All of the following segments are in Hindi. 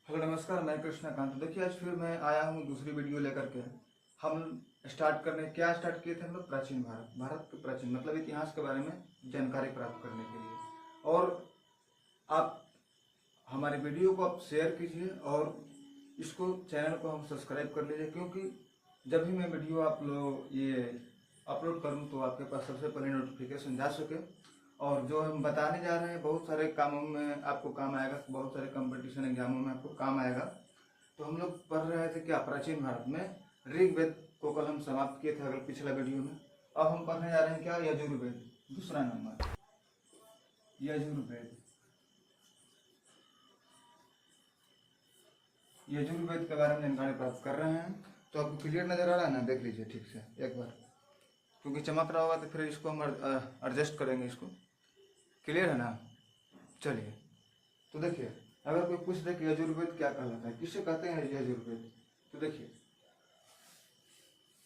हेलो नमस्कार, मैं कृष्णकांत। देखिए, आज फिर मैं आया हूँ दूसरी वीडियो लेकर के। हम क्या स्टार्ट किए थे हम लोग? प्राचीन भारत के प्राचीन मतलब इतिहास के बारे में जानकारी प्राप्त करने के लिए। और आप हमारे वीडियो को आप शेयर कीजिए और इसको चैनल को हम सब्सक्राइब कर लीजिए, क्योंकि जब भी मैं वीडियो आप लोग ये अपलोड करूँ तो आपके पास सबसे पहले नोटिफिकेशन जा सके। और जो हम बताने जा रहे हैं बहुत सारे कामों में आपको काम आएगा, बहुत सारे कंपटीशन एग्जामों में आपको काम आएगा। तो हम लोग पढ़ रहे थे क्या, प्राचीन भारत में ऋग्वेद को कल हम समाप्त किए थे अगले पिछला वीडियो में। अब हम पढ़ने जा रहे हैं क्या, यजुर्वेद, दूसरा नंबर यजुर्वेद। यजुर्वेद के बारे में जानकारी प्राप्त कर रहे हैं। तो आपको क्लियर नजर आ रहा है ना? देख लीजिए ठीक से एक बार, क्योंकि चमक रहा होगा तो फिर इसको हम एडजस्ट करेंगे। इसको क्लियर है ना? चलिए, तो देखिए, अगर कोई पूछ दे कि यजुर्वेद क्या कहलाता है, किसे कहते हैं यजुर्वेद, तो देखिए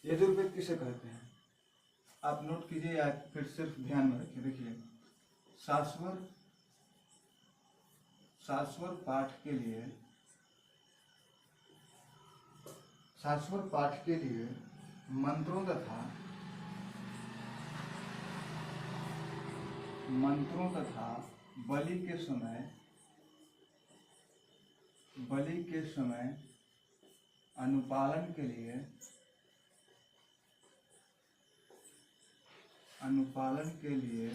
यजुर्वेद किसे कहते हैं आप नोट कीजिए या फिर सिर्फ ध्यान में रखिए। देखिए, शाश्वर पाठ के लिए मंत्रों तथा बलि के समय अनुपालन के लिए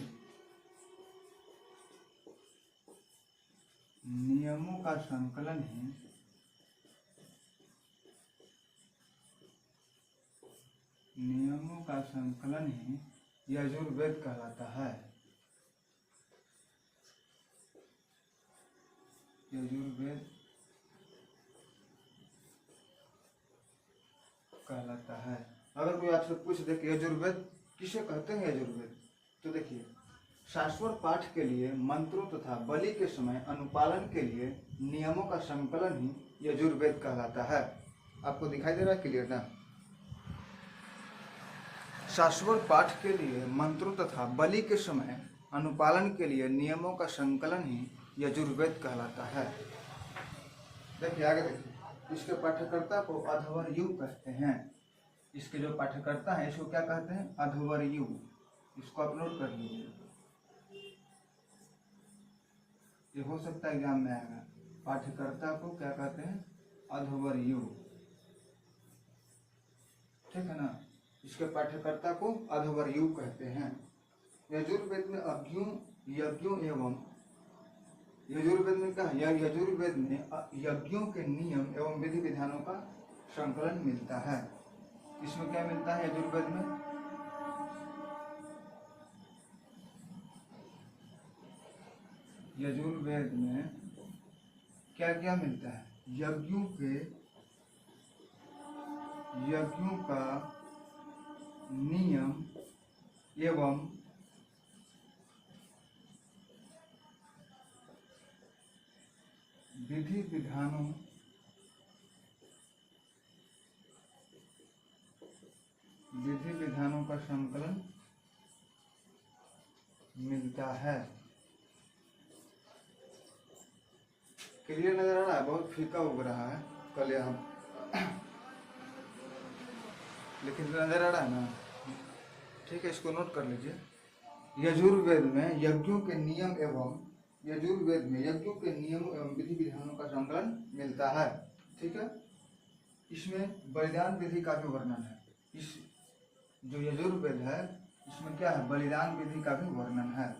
नियमों का संकलन ही यजुर्वेद कहलाता है। यजुर्वेद कहलाता है। अगर कोई आपसे पूछ दे कि यजुर्वेद किसे कहते हैं यजुर्वेद, तो देखिए, शाश्वत पाठ के लिए मंत्रों तथा बलि के समय अनुपालन के लिए नियमों का संकलन ही यजुर्वेद कहलाता है। आपको दिखाई दे रहा है क्लियर ना? शाश्वत पाठ के लिए मंत्रों तथा बलि के समय अनुपालन के लिए नियमों का संकलन ही यजुर्वेद कहलाता है। देखिए आगे देखिए, इसके पाठ्यकर्ता को अध्वर्यु कहते हैं। इसके जो पाठ्यकर्ता है इसको क्या कहते हैं? अध्वर्यु। इसको आप नोट कर लीजिए, ये हो सकता है एग्जाम में आएगा। पाठ्यकर्ता को क्या कहते हैं? अध्वर्यु, ठीक है ना? इसके पाठ्यकर्ता को अध्वर्यु कहते हैं। यजुर्वेद में यजुर्वेद में यज्ञों के नियम एवं विधि विधानों का संकलन मिलता है। इसमें क्या मिलता है यजुर्वेद में? यजुर्वेद में क्या क्या मिलता है? यज्ञों का नियम एवं विधि विधानों का संकलन मिलता है। क्लियर नजर आ रहा है? बहुत फीका उग रहा है कल यहाँ, लेकिन नजर आ रहा है ना? ठीक है, इसको नोट कर लीजिए। यजुर्वेद में यज्ञों के नियम एवं विधि विधानों का संकलन मिलता है। ठीक है, इसमें बलिदान विधि का भी वर्णन है। इस जो यजुर्वेद है इसमें क्या है? बलिदान विधि का भी वर्णन है।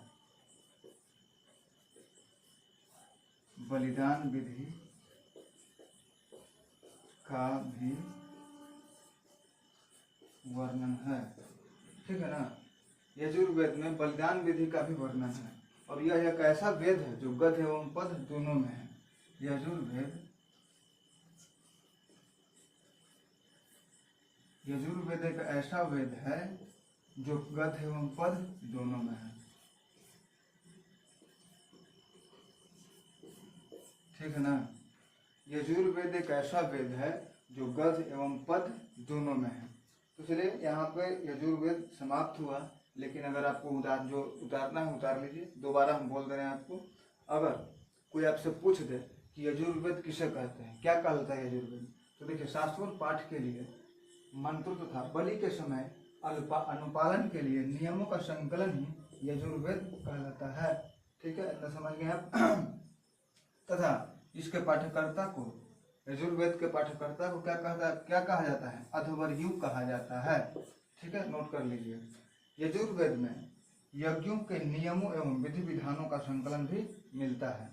बलिदान विधि का भी वर्णन है, ठीक है ना? यजुर्वेद में बलिदान विधि का भी वर्णन है। और यह एक ऐसा वेद है जो गद्य एवं पद दोनों में है। यजुर्वेद एक ऐसा वेद है जो गद्य एवं पद दोनों में है, ठीक है ना? यजुर्वेद एक ऐसा वेद है जो गद्य एवं पद दोनों में है। तो चलिए, यहाँ पे यजुर्वेद समाप्त हुआ। लेकिन अगर आपको उतारना है उतार लीजिए। दोबारा हम बोल दे रहे हैं आपको, अगर कोई आपसे पूछ दे कि यजुर्वेद किसे कहते हैं, क्या कहलाता है यजुर्वेद। तो देखिए, शास्त्रों पाठ के लिए मंत्र तथा बलि के समय अनुपालन के लिए नियमों का संकलन ही यजुर्वेद कहलाता है। ठीक है, इतना समझ गए आप। तथा इसके पाठ्यकर्ता को, यजुर्वेद के पाठ्यकर्ता को क्या कहा जाता है, अध्वर्यु कहा जाता है। ठीक है, नोट कर लीजिए। यजुर्वेद में यज्ञों के नियमों एवं विधि विधानों का संकलन भी मिलता है।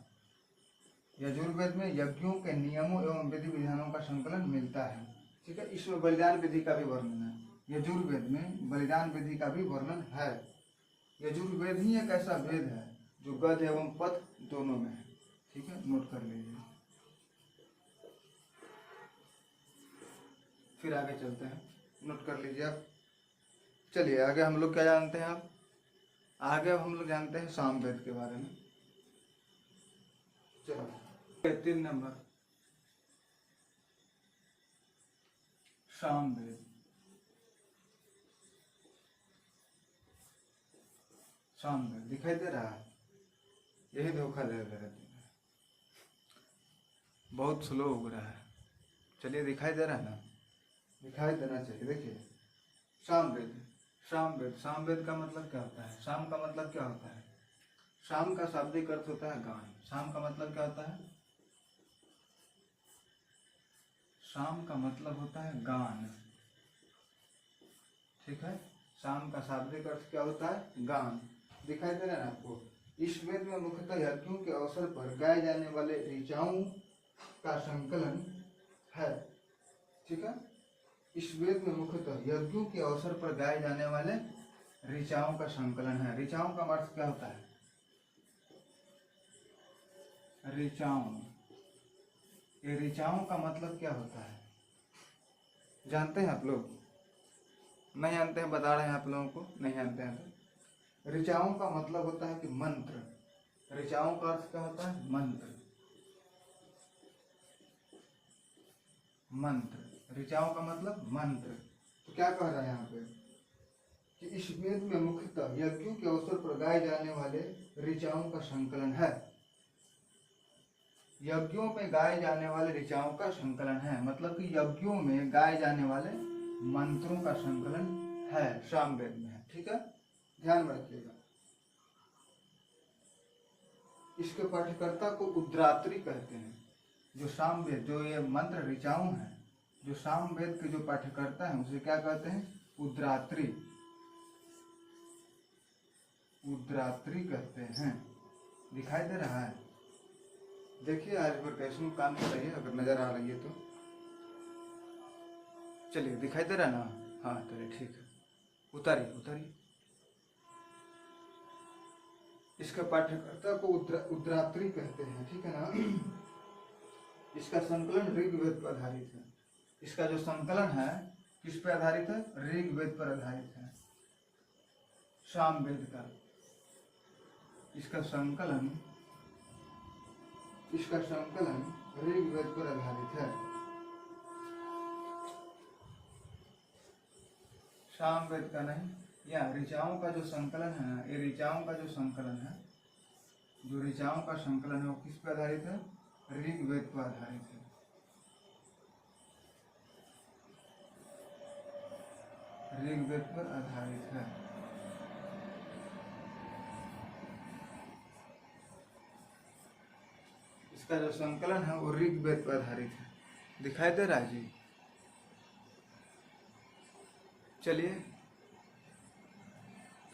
यजुर्वेद में यज्ञों के नियमों एवं विधि विधानों का संकलन मिलता है। ठीक है, इसमें बलिदान विधि का भी वर्णन है। यजुर्वेद में बलिदान विधि का भी वर्णन है। यजुर्वेद ही एक ऐसा वेद है जो गद्य एवं पद दोनों में है। ठीक है, नोट कर लीजिए। फिर आगे चलते हैं, नोट कर लीजिए आप। चलिए आगे हम लोग क्या जानते हैं आप, आगे हम लोग जानते हैं सामवेद के बारे में। चलो 3 नंबर सामवेद। सामवेद दिखाई दे रहा है, यही धोखा दे रहे थे, बहुत स्लो हो रहा है। चलिए दिखाई दे रहा है ना, दिखाई देना चाहिए। देखिए सामवेद, सामवेद, सामवेद का मतलब क्या होता है, शाम का मतलब क्या होता है, शाम का शाब्दिक अर्थ होता है गान। शाम का मतलब क्या होता है, शाम का मतलब होता है गान। ठीक है, शाम का शाब्दिक अर्थ क्या होता है, गान। दिखाई दे रहा है आपको। इस वेद में मुख्यतः यज्ञों के अवसर पर गाए जाने वाले ऋचाओं का संकलन है। ठीक है, इस वेद में मुख्यतः यज्ञों के अवसर पर गाए जाने वाले ऋचाओं का संकलन है। ऋचाओं का अर्थ क्या होता है, ऋचाओं, ये ऋचाओं का मतलब क्या होता है, जानते हैं आप लोग, नहीं जानते हैं, बता रहे हैं आप लोगों को, नहीं जानते हैं तो। ऋचाओं का मतलब होता है कि मंत्र। ऋचाओं का अर्थ क्या होता है, मंत्र। मंत्र, ऋचाओं का मतलब मंत्र। तो क्या कह रहा है यहाँ पे कि इस वेद में मुख्यतः यज्ञों के अवसर पर गाए जाने वाले ऋचाओं का संकलन है। यज्ञों में गाए जाने वाले ऋचाओं का संकलन है, मतलब कि यज्ञों में गाए जाने वाले मंत्रों का संकलन है, सामवेद में है। ठीक है, ध्यान में रखिएगा। इसके पाठ्यकर्ता को उद्रात्री कहते हैं। जो सामवेद, जो ये मंत्र ऋचाओं हैं, जो सामवेद के जो पाठ्यकर्ता हैं उसे क्या कहते हैं, उद्रात्री, उद्रात्री कहते हैं। दिखाई दे रहा है, देखिए आज एडवर्टाइजमेंट में काम कर रही है, अगर नजर आ रही है तो। चलिए दिखाई दे रहा है ना, हाँ चलिए ठीक है, उतारिए उतारिए। इसका पाठ्यकर्ता को उद्रात्री कहते हैं। ठीक है ना। इसका संकलन ऋग्वेद पर आधारित है। इसका जो संकलन है किस पर आधारित है, ऋग्वेद पर आधारित है, सामवेद का। इसका संकलन ऋग्वेद पर आधारित है, सामवेद का नहीं। या ऋचाओं का जो संकलन है ना, ये ऋचाओं का जो संकलन है, जो ऋचाओं का संकलन है वो किस पर आधारित है, ऋग्वेद पर आधारित है। ऋग्वेद पर आधारित है। इसका जो संकलन है वो ऋग्वेद पर आधारित है। दिखाई दे रहा है जी। चलिए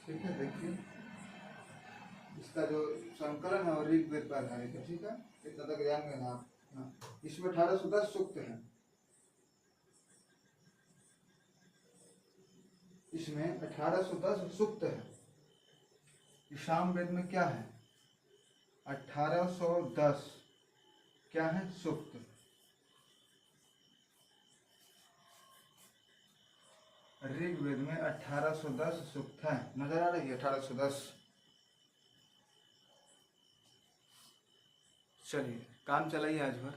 ठीक है, देखिए इसका जो संकलन है वो ऋग्वेद पर आधारित है। ठीक है, इतना तक ध्यान में ना। इसमें 1810 सूक्त है। इसमें 1810 सूक्त है। सामवेद में क्या है, 1810 क्या है, सूक्त। ऋग्वेद में 1810 सूक्त है। नजर आ रही है 1810। चलिए काम चलाइए आज भर,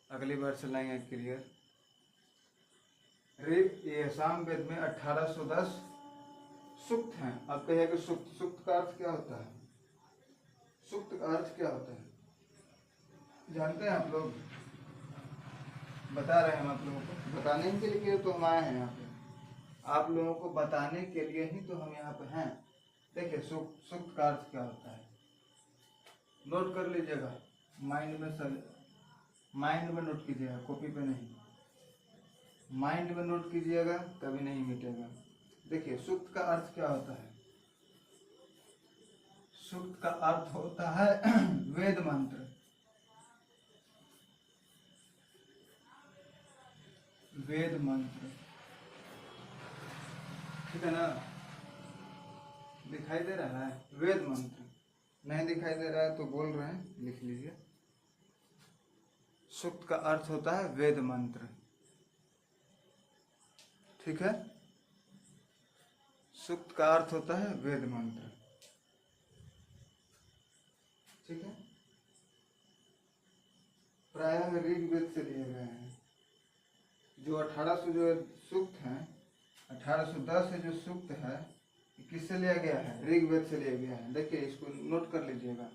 अगली बार चलाएंगे क्लियर। ये सामवेद में 1810 सूक्त हैं। अब कहिए कि सूक्त का अर्थ क्या होता है, सूक्त का अर्थ क्या होता है, जानते हैं आप लोग, बता रहे हैं हम आप लोगों को, बताने के लिए तो हम आए हैं यहाँ पे, आप लोगों को बताने के लिए ही तो हम यहाँ पे हैं। देखिए सुक्त का अर्थ क्या होता है, नोट कर लीजिएगा, माइंड में नोट कीजिएगा, कॉपी पे नहीं, माइंड में नोट कीजिएगा, कभी नहीं मिटेगा। देखिए सुक्त का अर्थ क्या होता है, सुक्त का अर्थ होता है वेद मंत्र, वेद मंत्र, ठीक है ना। दिखाई दे रहा है वेद मंत्र, नहीं दिखाई दे रहा है तो बोल रहे हैं, लिख लीजिए। सुक्त का अर्थ होता है वेद मंत्र, ठीक है। सुक्त का अर्थ होता है वेद मंत्र, ठीक है। प्रायः ऋग्वेद से लिए गए हैं। जो 1800 जो सूक्त हैं, 1810 से जो सूक्त है, किससे लिया गया है, ऋग्वेद से लिया गया है। देखिए इसको नोट कर लीजिएगा,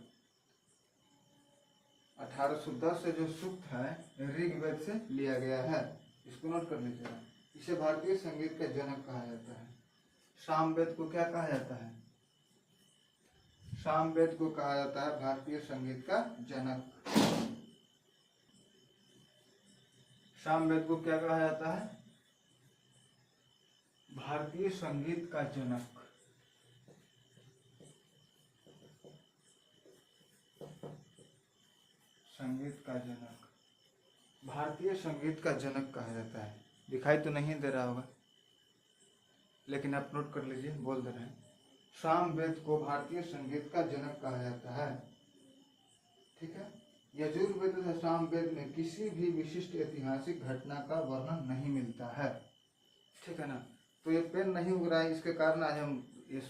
1810 से जो सूक्त है ऋग्वेद से लिया गया है, इसको नोट कर लीजिएगा। इसे भारतीय संगीत का जनक कहा जाता है। सामवेद को क्या कहा जाता है, सामवेद को कहा जाता है भारतीय संगीत का जनक। सामवेद को क्या कहा जाता है, भारतीय संगीत का जनक। संगीत का जनक, भारतीय संगीत का जनक कहा जाता है। दिखाई तो नहीं दे रहा होगा, लेकिन आप नोट कर लीजिए, बोल दे रहे हैं। सामवेद को भारतीय संगीत का जनक कहा जाता है, ठीक है। यजुर्वेद तथा सामवेद में किसी भी विशिष्ट ऐतिहासिक घटना का वर्णन नहीं मिलता है, ठीक है ना। तो ये पेन नहीं उग रहा है, इसके कारण आज हम इस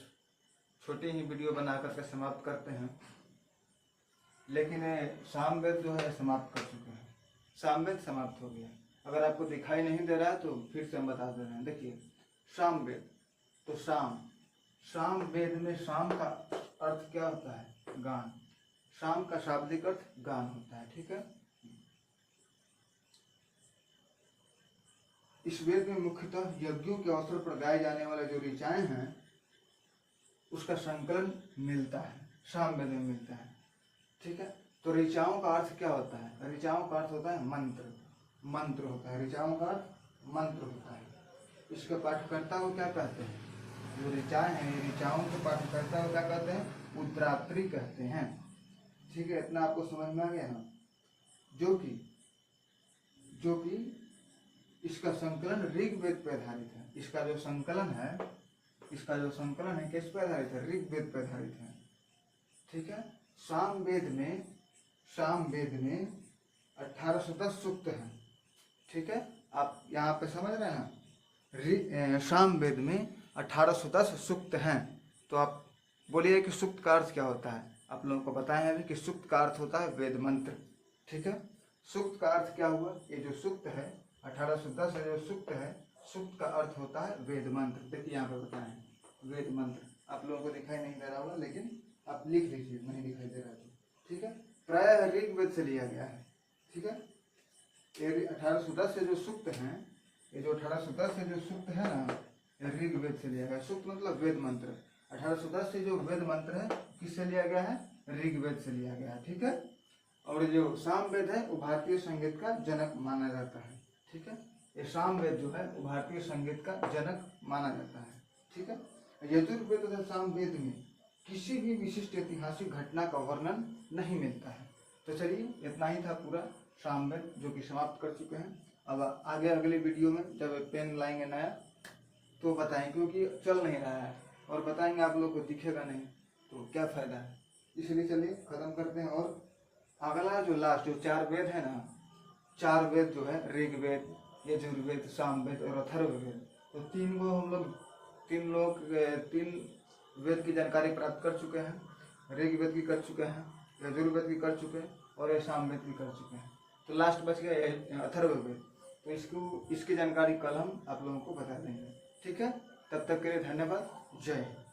छोटी ही वीडियो बना करके समाप्त करते हैं। लेकिन सामवेद जो है समाप्त कर चुके हैं, सामवेद समाप्त हो गया। अगर आपको दिखाई नहीं दे रहा है तो फिर से हम बता दे रहे हैं। देखिए सामवेद, तो सामवेद में शाम का अर्थ क्या होता है, गान। शाम का शाब्दिक अर्थ गान होता है, ठीक है। इस वेद में मुख्यतः यज्ञों के अवसर पर गाए जाने वाले जो ऋचाएं हैं उसका संकलन मिलता है, सामवेद में मिलता है, ठीक है। तो ऋचाओं का अर्थ क्या होता है, ऋचाओं का अर्थ होता है मंत्र, मंत्र होता है, ऋचाओं का अर्थ मंत्र होता है। इसके पाठकर्ता को क्या कहते हैं, जो ऋचाएं हैं, ऋचाओं के पाठकर्ता को क्या कहते हैं, उद्रात्री कहते हैं, ठीक है। इतना आपको समझ में आ गया ना। जो कि इसका संकलन ऋग्वेद पर आधारित है। इसका जो संकलन है किस पे आधारित है, ऋग्वेद पर आधारित है, ठीक है। सामवेद में 1810 सूक्त हैं, ठीक है। आप यहाँ पे समझ रहे हैं, सामवेद में 1810 सूक्त हैं। तो आप बोलिए कि सूक्त का अर्थ क्या होता है। आप लोगों को बताएं अभी कि सूक्त का अर्थ होता है वेद मंत्र, ठीक है। सूक्त का अर्थ क्या हुआ, ये जो सूक्त है 1810 से जो सूक्त है, सूक्त का अर्थ होता है वेद मंत्र। देखिए यहाँ पे बताएं वेद मंत्र, आप लोगों को दिखाई नहीं दे रहा होगा, लेकिन आप लिख लीजिए, नहीं दिखाई दे रहा तो, ठीक है। प्रायः ऋग्वेद से लिया गया है, ठीक है। ये 1810 से जो सूक्त हैं, ये जो 1810 से जो सूक्त है ना, ऋग्वेद से लिया गया। सूक्त मतलब वेद मंत्र। 1810 से जो वेद मंत्र है किससे लिया गया है, ऋग्वेद से लिया गया है, ठीक है। और जो सामवेद है वो भारतीय संगीत का जनक माना जाता है, ठीक है। ये सामवेद जो है वो भारतीय संगीत का जनक माना जाता है, ठीक है। यजुर्वेद तथा सामवेद में किसी भी विशिष्ट ऐतिहासिक घटना का वर्णन नहीं मिलता है। तो चलिए इतना ही था पूरा सामवेद, जो कि समाप्त कर चुके हैं। अब आगे अगली वीडियो में जब पेन लाएंगे नया तो बताएं, क्योंकि चल नहीं रहा है और बताएंगे आप लोग को दिखेगा नहीं तो क्या फायदा है। इसलिए चलिए खत्म करते हैं। और अगला जो लास्ट जो 4 वेद है ना, 4 वेद जो है ऋग्वेद, यजुर्वेद, सामवेद और अथर्ववेद, तो 3 को हम लोग 3 वेद की जानकारी प्राप्त कर चुके हैं। ऋग्वेद की कर चुके हैं, यजुर्वेद की कर चुके हैं और ये सामवेद की कर चुके हैं। तो लास्ट बच गया अथर्ववेद, तो इसकी जानकारी कल हम आप लोगों को बता देंगे, ठीक है। तब तक के लिए धन्यवाद, जय हिंद।